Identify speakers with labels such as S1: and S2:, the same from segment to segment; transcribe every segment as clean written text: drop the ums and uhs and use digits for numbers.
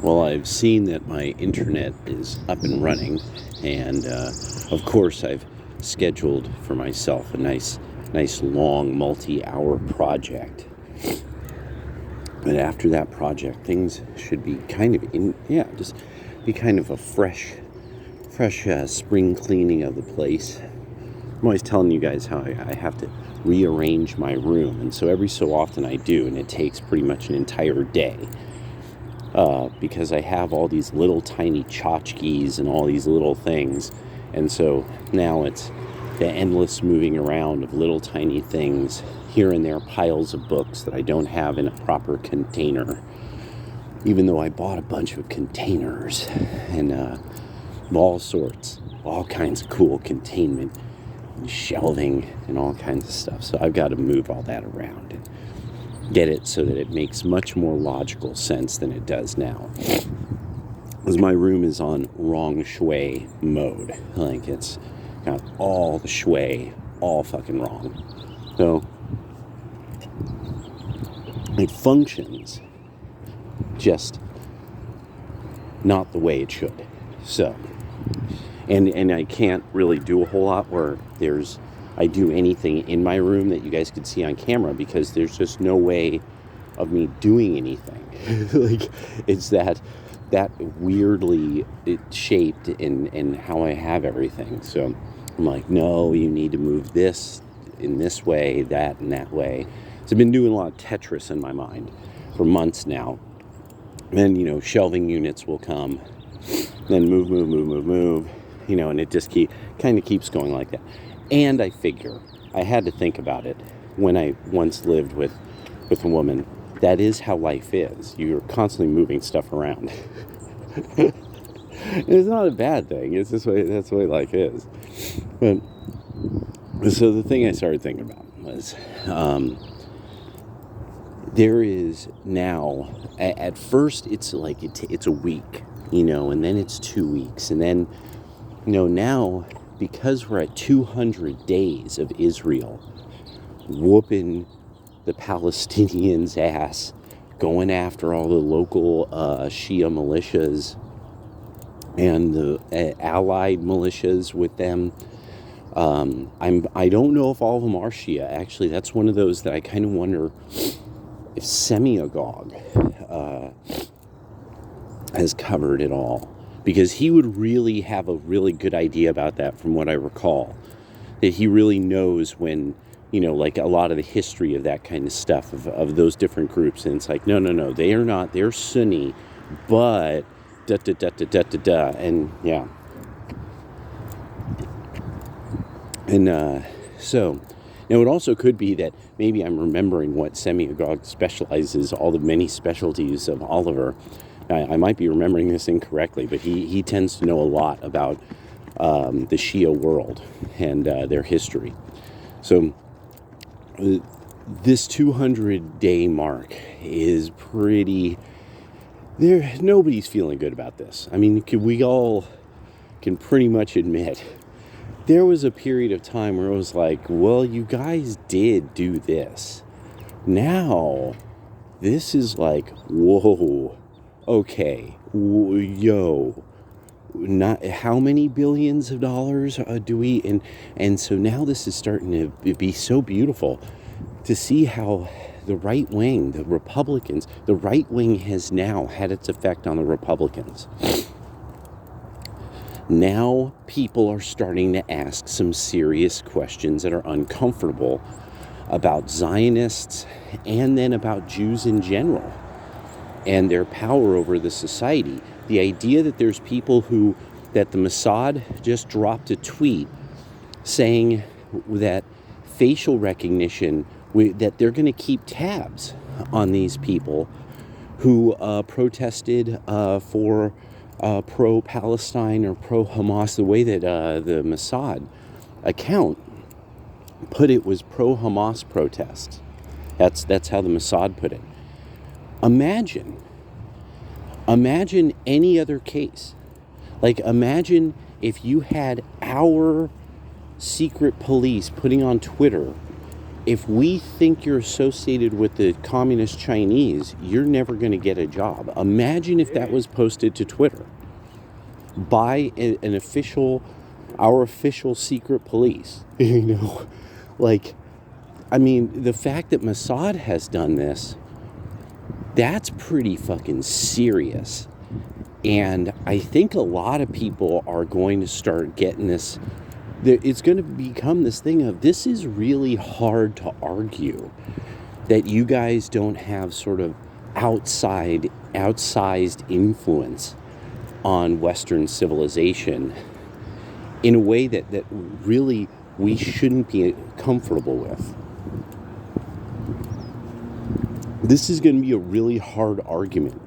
S1: Well, I've seen that my internet is up and running, and of course I've scheduled for myself a nice long multi-hour project. But after that project, things should be kind of just be kind of a fresh spring cleaning of the place. I'm always telling you guys how I have to rearrange my room, and so every so often I do, and it takes pretty much an entire day. Because I have all these little tiny tchotchkes and all these little things. And so now it's the endless moving around of little tiny things, here and there piles of books that I don't have in a proper container. Even though I bought a bunch of containers and all sorts, all kinds of cool containment and shelving and all kinds of stuff. So I've got to move all that around and get it so that it makes much more logical sense than it does now. Because my room is on wrong shui mode. Like, it's got all the shui all fucking wrong. So it functions just not the way it should. So, and I can't really do a whole lot where I do anything in my room that you guys could see on camera, because there's just no way of me doing anything. Like, it's that weirdly shaped in how I have everything. So I'm like, no, you need to move this in this way, that in that way. So I've been doing a lot of Tetris in my mind for months now. And then, shelving units will come, then move, and it just kind of keeps going like that. And I figure, I had to think about it when I once lived with a woman. That is how life is. You're constantly moving stuff around. It's not a bad thing. It's that's the way life is. But so the thing I started thinking about was, there is now, at first it's like it's a week, and then it's 2 weeks, and then now, because we're at 200 days of Israel whooping the Palestinians' ass, going after all the local Shia militias and the allied militias with them. I don't know if all of them are Shia. Actually, that's one of those that I kind of wonder if Spaceghost has covered it all. Because he would really have a really good idea about that, from what I recall. That he really knows when, like a lot of the history of that kind of stuff, of those different groups. And it's like, no, they are not. They're Sunni, but da-da-da-da-da-da-da. And, yeah. And so, now it also could be that maybe I'm remembering what Spaceghost specializes, all the many specialties of Oliver. I might be remembering this incorrectly, but he tends to know a lot about the Shia world and their history. So this 200-day mark is pretty... Nobody's feeling good about this. I mean, we all can pretty much admit there was a period of time where it was like, well, you guys did do this. Now, this is like, whoa... Okay, not how many billions of dollars do we, and so now this is starting to be so beautiful to see how the right wing, the Republicans, the right wing has now had its effect on the Republicans. Now people are starting to ask some serious questions that are uncomfortable about Zionists and then about Jews in general and their power over the society. The idea that there's people that the Mossad just dropped a tweet saying that facial recognition, that they're going to keep tabs on these people who protested for pro-Palestine or pro-Hamas. The way that the Mossad account put it was pro-Hamas protests. That's how the Mossad put it. Imagine any other case. Like, imagine if you had our secret police putting on Twitter if we think you're associated with the communist Chinese, you're never going to get a job. Imagine if that was posted to Twitter by our official secret police. Like, I mean, the fact that Mossad has done this, that's pretty fucking serious. And I think a lot of people are going to start getting this. It's going to become this thing of, this is really hard to argue that you guys don't have sort of outsized influence on Western civilization in a way that really we shouldn't be comfortable with. This is going to be a really hard argument,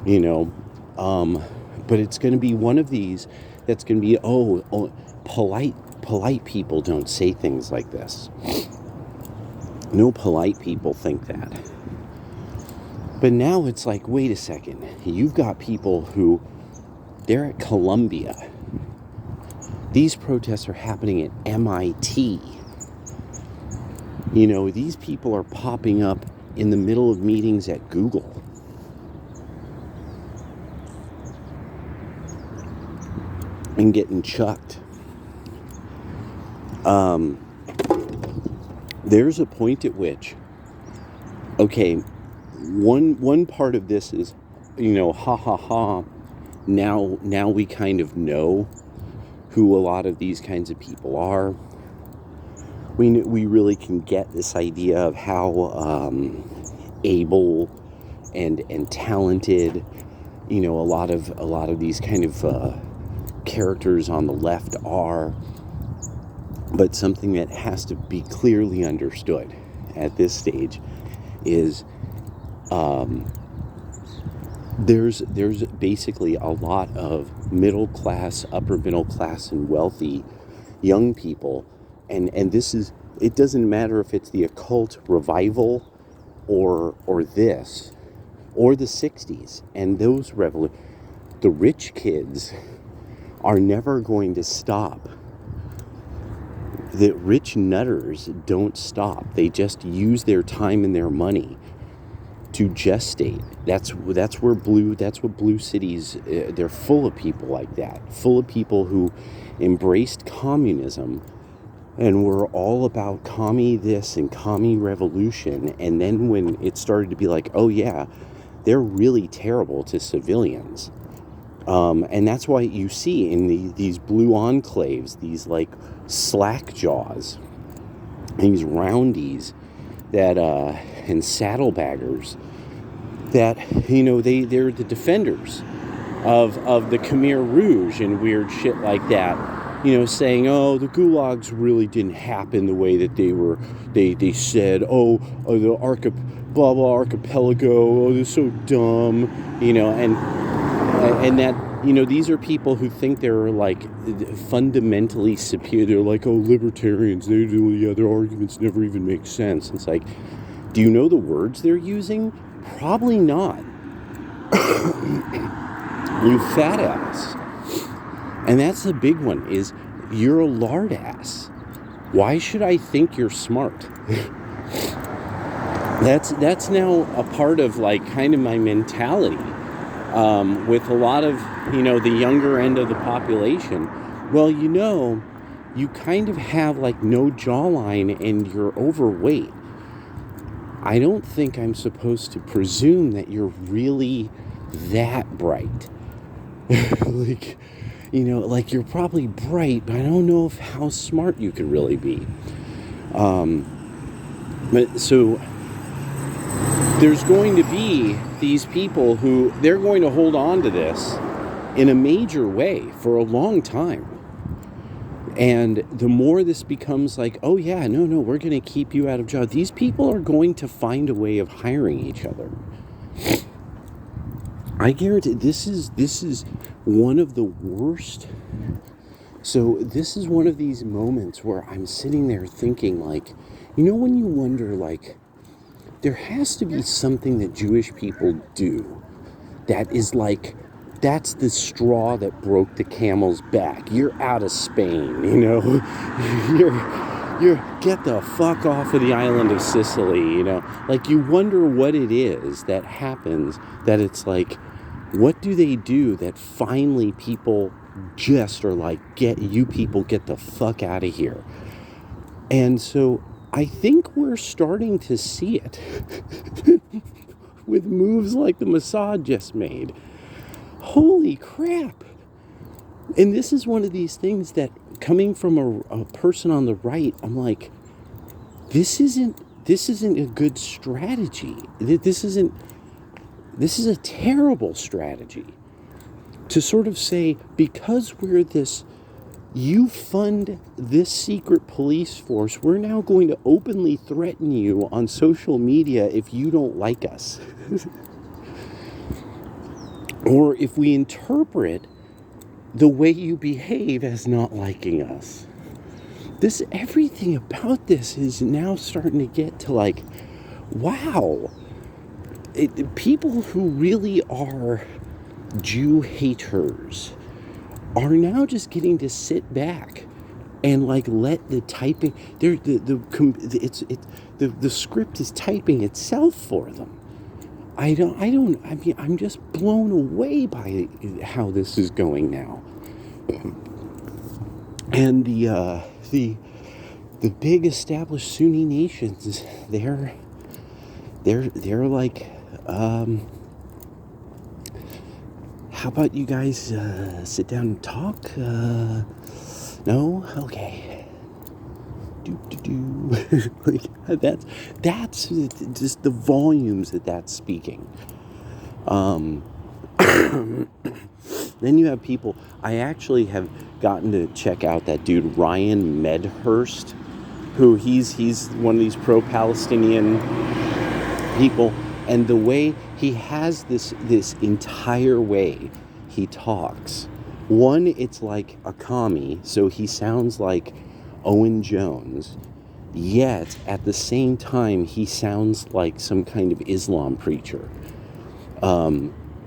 S1: but it's going to be one of these that's going to be, polite people don't say things like this. No polite people think that. But now it's like, wait a second, you've got people who, they're at Columbia. These protests are happening at MIT. These people are popping up in the middle of meetings at Google. And getting chucked. There's a point at which, okay, one part of this is, now we kind of know who a lot of these kinds of people are. We really can get this idea of how able and talented, a lot of these kind of characters on the left are. But something that has to be clearly understood at this stage is there's basically a lot of middle class, upper middle class, and wealthy young people, and this is, it doesn't matter if it's the occult revival or this or the 60s and those the rich kids are never going to stop. The rich nutters don't stop. They just use their time and their money to gestate. That's what blue cities, they're full of people like that. Full of people who embraced communism and were all about commie this and commie revolution. And then when it started to be like, oh yeah, they're really terrible to civilians. And that's why you see in these blue enclaves, these like slack jaws, these roundies that and saddlebaggers that they're the defenders of the Khmer Rouge and weird shit like that, saying, oh, the gulags really didn't happen the way that they said, the archipelago, oh, they're so dumb, and that, these are people who think they're like fundamentally superior. They're like, oh, libertarians, their arguments never even make sense. It's like, do you know the words they're using? Probably not. You fat ass. And that's the big one, is you're a lard ass. Why should I think you're smart? That's now a part of like kind of my mentality. With a lot of, the younger end of the population. Well, you kind of have like no jawline and you're overweight. I don't think I'm supposed to presume that you're really that bright. like you're probably bright, but I don't know how smart you could really be. But so there's going to be these people who, they're going to hold on to this in a major way for a long time. And the more this becomes like, oh yeah, no, we're going to keep you out of job. These people are going to find a way of hiring each other. I guarantee this is one of the worst. So this is one of these moments where I'm sitting there thinking like, when you wonder like, there has to be something that Jewish people do that is like, that's the straw that broke the camel's back. You're out of Spain, you're get the fuck off of the island of Sicily, you know? Like, you wonder what it is that happens, that it's like, what do they do that finally people just are like, get the fuck out of here? And so I think we're starting to see it with moves like the Mossad just made. Holy crap. And this is one of these things that, coming from a person on the right, I'm like, this isn't a good strategy. This is a terrible strategy. To sort of say, because we're this, you fund this secret police force, we're now going to openly threaten you on social media if you don't like us. Or if we interpret the way you behave as not liking us. Everything about this is now starting to get to like, wow. People who really are Jew haters are now just getting to sit back and like let the typing, the script is typing itself for them. I'm just blown away by how this is going now. And the big established Sunni nations, they're like, how about you guys sit down and talk? No? Okay. Like, that's just the volumes that's speaking. Then you have people, I actually have gotten to check out that dude Ryan Medhurst, who he's one of these pro-Palestinian people, and the way he has this entire way he talks. One, it's like a commie, so he sounds like Owen Jones, yet at the same time he sounds like some kind of Islam preacher.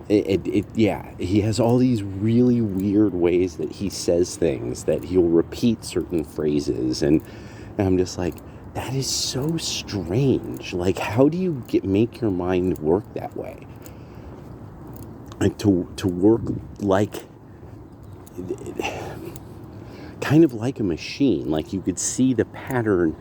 S1: He has all these really weird ways that he says things, that he'll repeat certain phrases, and I'm just like, that is so strange. Like, how do you make your mind work that way? Like, to work like, kind of like a machine. Like, you could see the pattern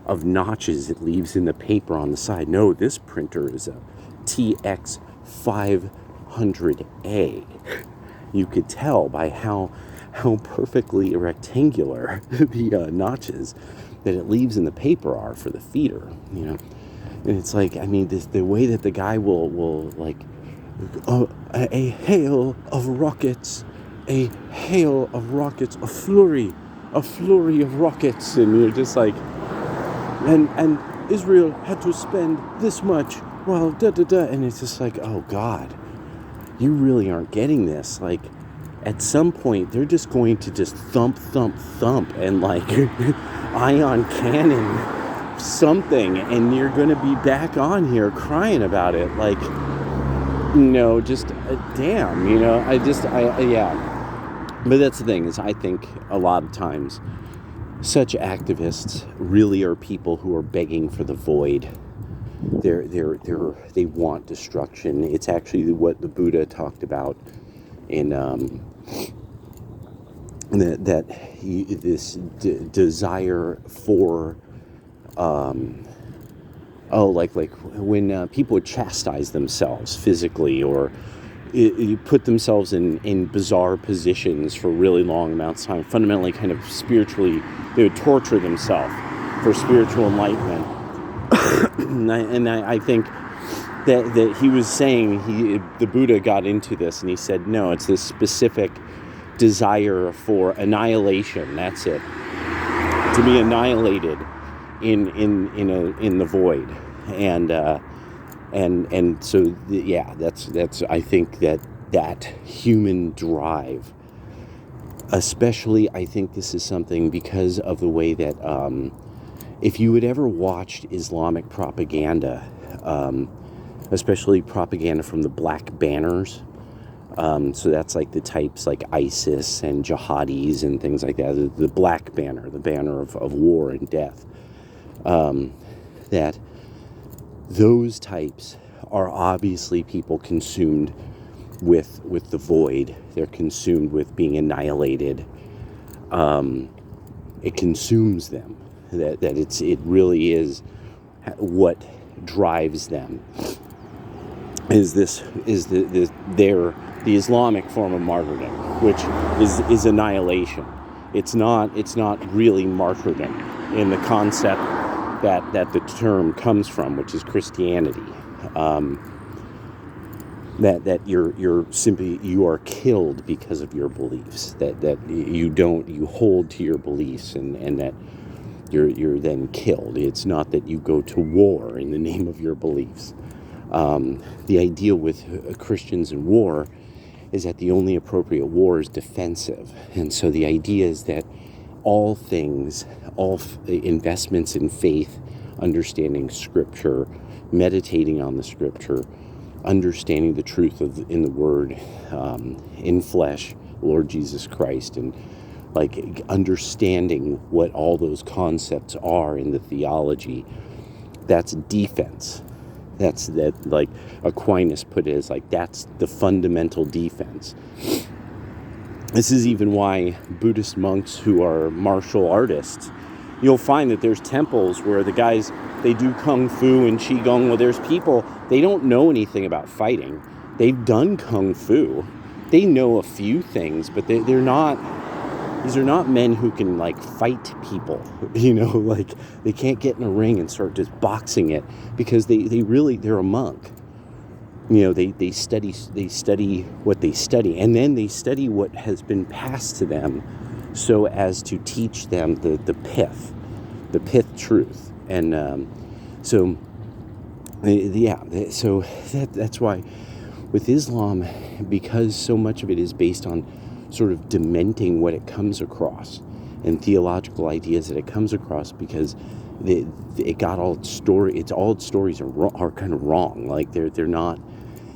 S1: of notches it leaves in the paper on the side. No, this printer is a TX500A. You could tell by how perfectly rectangular the notches that it leaves in the paper are for the feeder, you know. And it's like, I mean, the way that the guy will like, a hail of rockets, a flurry of rockets, and you're just like, and Israel had to spend this much, while and it's just like, oh God, you really aren't getting this. Like, at some point, they're just going to just thump, and like ion cannon something, and you're going to be back on here crying about it. Like, just damn, yeah. But that's the thing, is I think a lot of times such activists really are people who are begging for the void. They want destruction. It's actually what the Buddha talked about in this desire for like when people would chastise themselves physically, or you put themselves in bizarre positions for really long amounts of time, fundamentally kind of spiritually, they would torture themselves for spiritual enlightenment. and I think that he was saying, the Buddha got into this, and he said, no, it's this specific desire for annihilation. That's it. To be annihilated in the void. And so that's I think that human drive, especially, I think this is something because of the way that if you had ever watched Islamic propaganda, especially propaganda from the Black Banners, So that's like the types like ISIS and jihadis and things like that. The black banner, the banner of war and death. That those types are obviously people consumed with the void. They're consumed with being annihilated. It consumes them. That it really is what drives them. Is the Islamic form of martyrdom, which is annihilation. It's not really martyrdom in the concept that the term comes from, which is Christianity. That you are killed because of your beliefs. That you hold to your beliefs and that you're then killed. It's not that you go to war in the name of your beliefs. The idea with Christians in war is that the only appropriate war is defensive. And so the idea is that all things, all investments in faith, understanding Scripture, meditating on the Scripture, understanding the truth in the Word, in flesh, Lord Jesus Christ, and like understanding what all those concepts are in the theology, that's defense. That's that, like Aquinas put it, as like that's the fundamental defense. This is even why Buddhist monks who are martial artists, you'll find that there's temples where the guys, they do kung fu and qigong. Well, there's people, they don't know anything about fighting. They've done kung fu. They know a few things, but they're not, these are not men who can like fight people, like they can't get in a ring and start just boxing it, because they're a monk. They study what they study, and then they study what has been passed to them so as to teach them the pith truth. And so that's why with Islam, because so much of it is based on sort of dementing what it comes across and theological ideas that it comes across, because it got all its stories are kind of wrong. Like they're not.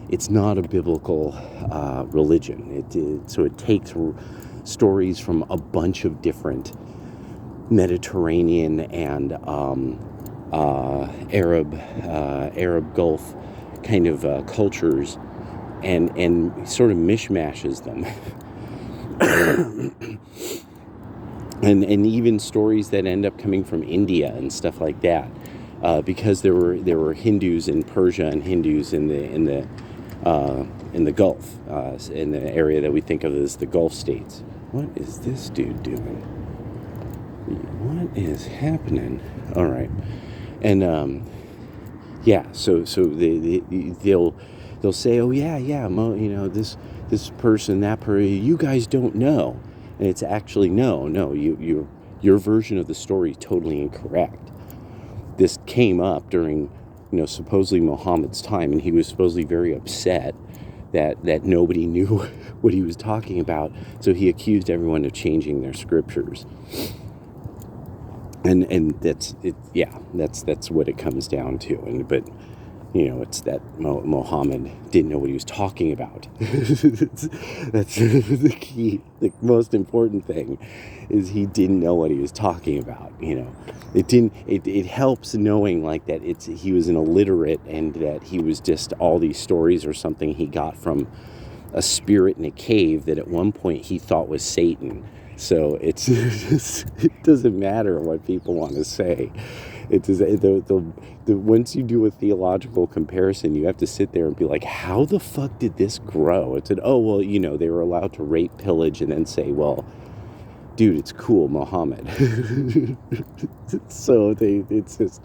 S1: It's not a biblical religion. So it takes stories from a bunch of different Mediterranean and Arab Gulf kind of cultures, and sort of mishmashes them. and even stories that end up coming from India and stuff like that, because there were Hindus in Persia and Hindus in the Gulf, in the area that we think of as the Gulf states. What is this dude doing? What is happening? All right, and so they'll say, oh yeah, this person, that person, you guys don't know, and it's actually no, your version of the story is totally incorrect. This came up during, supposedly Muhammad's time, and he was supposedly very upset that nobody knew what he was talking about, so he accused everyone of changing their scriptures. And that's it. Yeah, that's what it comes down to. But it's that Muhammad didn't know what he was talking about. That's the key. The most important thing is he didn't know what he was talking about. It helps knowing like that he was an illiterate, and that he was just, all these stories are something he got from a spirit in a cave that at one point he thought was Satan. So it doesn't matter what people want to say. Once you do a theological comparison, you have to sit there and be like, how the fuck did this grow? It said, oh, well, they were allowed to rape, pillage, and then say, well, dude, it's cool, Muhammad. So it's just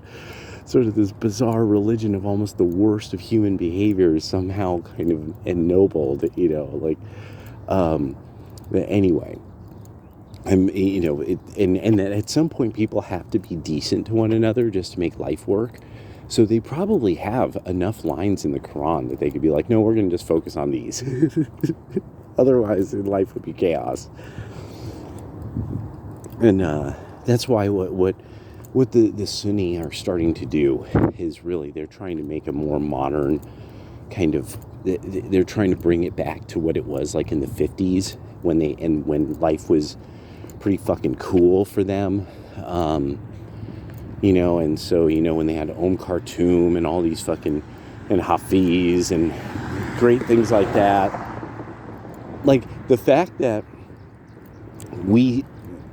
S1: sort of this bizarre religion of almost the worst of human behavior is somehow kind of ennobled, but anyway. And that at some point people have to be decent to one another just to make life work. So they probably have enough lines in the Quran that they could be like, no, we're going to just focus on these. Otherwise, life would be chaos. And that's why what the Sunni are starting to do is really they're trying to make a more modern kind of they're trying to bring it back to what it was like in the 50s when life was pretty fucking cool for them. And so, when they had Khartoum and all these fucking, and Hafiz and great things like that. Like the fact that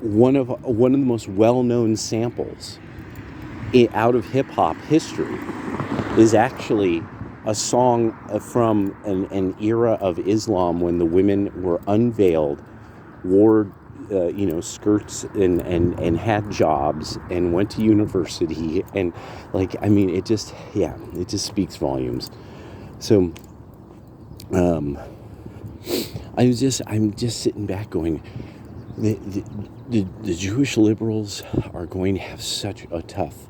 S1: one of the most well-known samples out of hip-hop history is actually a song from an era of Islam when the women were unveiled, wore skirts and had jobs and went to university, and it just speaks volumes. So I'm just sitting back going, the Jewish liberals are going to have such a tough,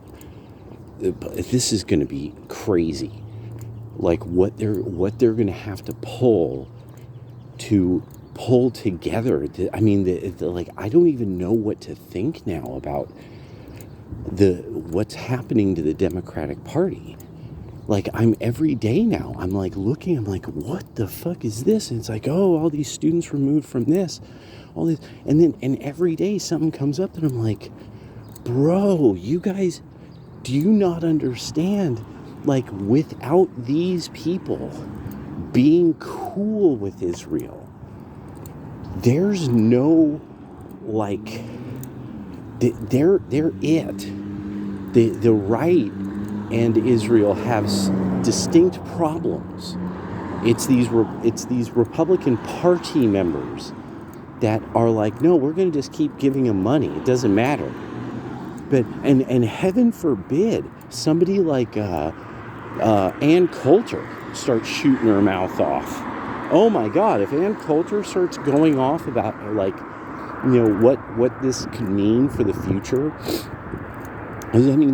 S1: this is going to be crazy, like what they're going to have to pull together. I don't even know what to think now about what's happening to the Democratic Party. Like, every day now, I'm like looking, I'm like, what the fuck is this? And it's like, oh, all these students removed from this, all this, and every day something comes up, and I'm like, bro, you guys, do you not understand? Like, without these people being cool with Israel, there's no, like, they're it. The right and Israel have distinct problems. It's these Republican Party members that are like, no, we're going to just keep giving them money. It doesn't matter. But and heaven forbid somebody like Ann Coulter starts shooting her mouth off. Oh my God! If Ann Coulter starts going off about what this could mean for the future.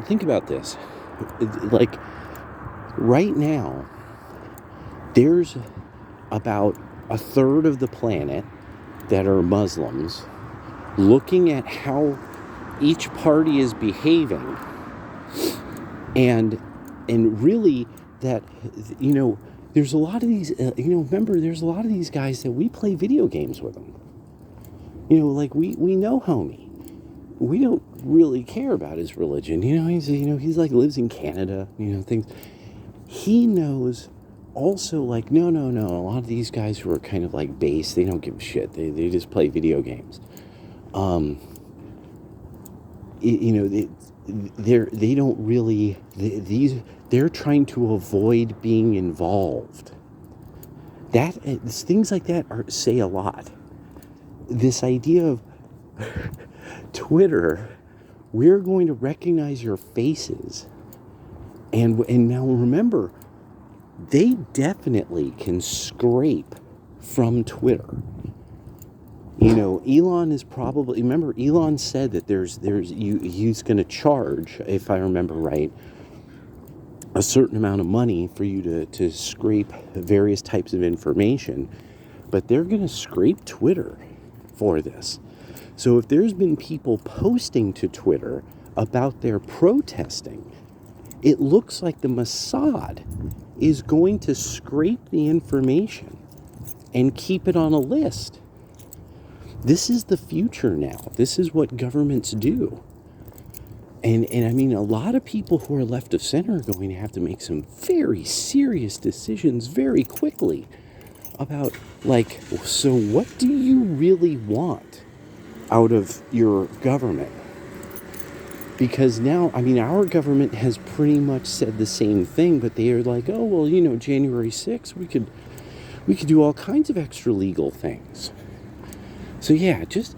S1: Think about this. Like, right now, there's about a third of the planet that are Muslims, looking at how each party is behaving, and really that, there's a lot of these, remember, there's a lot of these guys that we play video games with them. We know homie. We don't really care about his religion. He's like lives in Canada, things. He knows also, like, no. A lot of these guys who are kind of like base, they don't give a shit. They just play video games. They don't really, they're trying to avoid being involved. Things like that say a lot. This idea of Twitter, we're going to recognize your faces, and now remember, they definitely can scrape from Twitter. Elon is probably, remember, Elon said that he's going to charge, if I remember right, a certain amount of money for you to scrape various types of information, but they're going to scrape Twitter for this. So if there's been people posting to Twitter about their protesting, it looks like the Mossad is going to scrape the information and keep it on a list. This is the future now. This is what governments do. And a lot of people who are left of center are going to have to make some very serious decisions very quickly about, like, so what do you really want out of your government? Because now, our government has pretty much said the same thing, but they are like, oh, well, January 6th, we could do all kinds of extra legal things. So yeah, just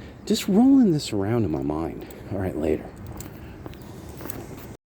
S1: rolling this around in my mind. All right, later.